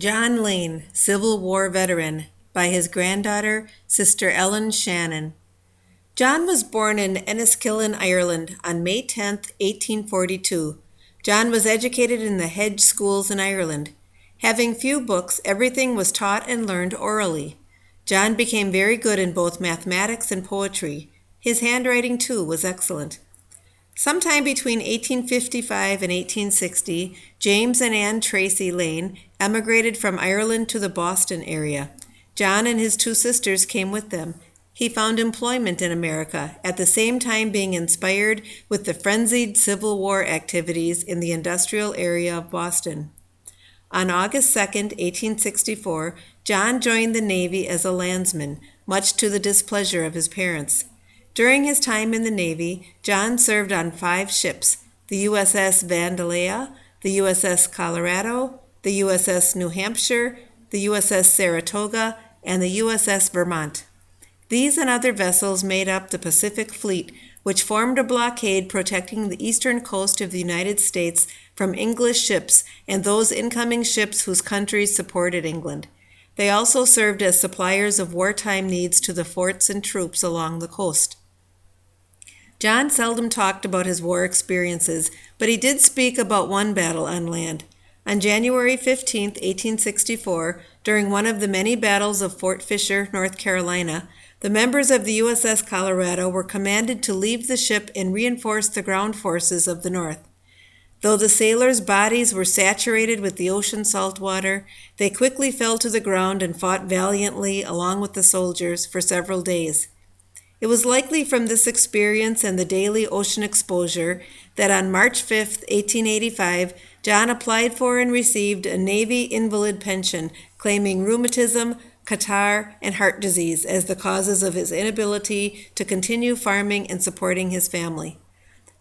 John Lane, Civil War veteran, by his granddaughter, Sister Ellen Shannon. John was born in Enniskillen, Ireland, on May 10, 1842. John was educated in the Hedge schools in Ireland. Having few books, everything was taught and learned orally. John became very good in both mathematics and poetry. His handwriting, too, was excellent. Sometime between 1855 and 1860, James and Anne Tracy Lane emigrated from Ireland to the Boston area. John and his two sisters came with them. He found employment in America, at the same time being inspired with the frenzied Civil War activities in the industrial area of Boston. On August 2, 1864, John joined the Navy as a landsman, much to the displeasure of his parents. During his time in the Navy, John served on 5 ships: the USS Vandalia, the USS Colorado, the USS New Hampshire, the USS Saratoga, and the USS Vermont. These and other vessels made up the Pacific Fleet, which formed a blockade protecting the eastern coast of the United States from English ships and those incoming ships whose countries supported England. They also served as suppliers of wartime needs to the forts and troops along the coast. John seldom talked about his war experiences, but he did speak about one battle on land. On January 15, 1864, during one of the many battles of Fort Fisher, North Carolina, the members of the USS Colorado were commanded to leave the ship and reinforce the ground forces of the North. Though the sailors' bodies were saturated with the ocean salt water, they quickly fell to the ground and fought valiantly along with the soldiers for several days. It was likely from this experience and the daily ocean exposure that on March 5, 1885, John applied for and received a Navy invalid pension, claiming rheumatism, catarrh, and heart disease as the causes of his inability to continue farming and supporting his family.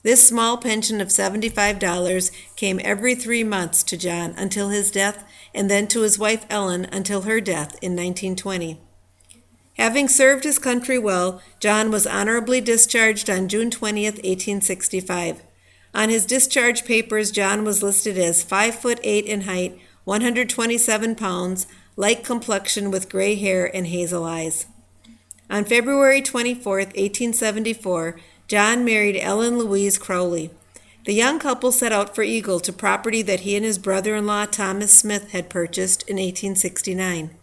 This small pension of $75 came every 3 months to John until his death, and then to his wife Ellen until her death in 1920. Having served his country well, John was honorably discharged on June 20, 1865. On his discharge papers, John was listed as 5'8" in height, 127 pounds, light complexion with gray hair and hazel eyes. On February 24, 1874, John married Ellen Louise Crowley. The young couple set out for Eagle to property that he and his brother-in-law Thomas Smith had purchased in 1869.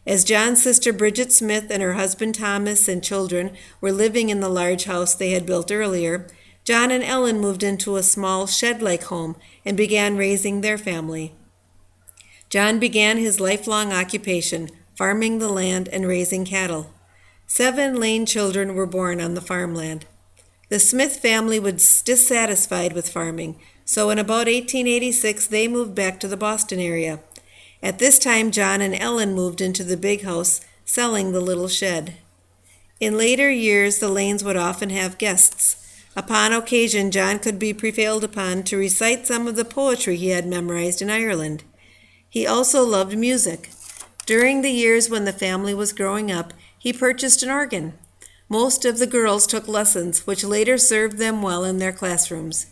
As John's sister Bridget Smith and her husband Thomas and children were living in the large house they had built earlier, John and Ellen moved into a small shed-like home and began raising their family. John began his lifelong occupation, farming the land and raising cattle. 7 Lane children were born on the farmland. The Smith family was dissatisfied with farming, so in about 1886 they moved back to the Boston area. At this time, John and Ellen moved into the big house, selling the little shed. In later years, the Lanes would often have guests. Upon occasion, John could be prevailed upon to recite some of the poetry he had memorized in Ireland. He also loved music. During the years when the family was growing up, he purchased an organ. Most of the girls took lessons, which later served them well in their classrooms.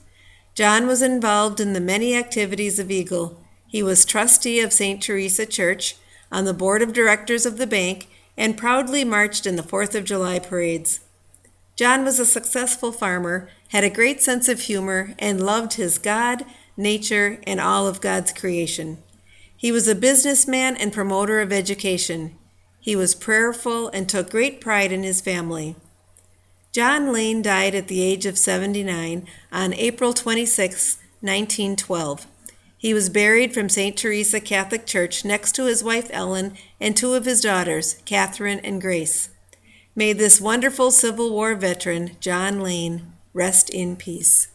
John was involved in the many activities of Eagle. He was trustee of St. Teresa Church, on the board of directors of the bank, and proudly marched in the 4th of July parades. John was a successful farmer, had a great sense of humor, and loved his God, nature, and all of God's creation. He was a businessman and promoter of education. He was prayerful and took great pride in his family. John Lane died at the age of 79 on April 26, 1912. He was buried from St. Teresa Catholic Church next to his wife Ellen and 2 of his daughters, Catherine and Grace. May this wonderful Civil War veteran, John Lane, rest in peace.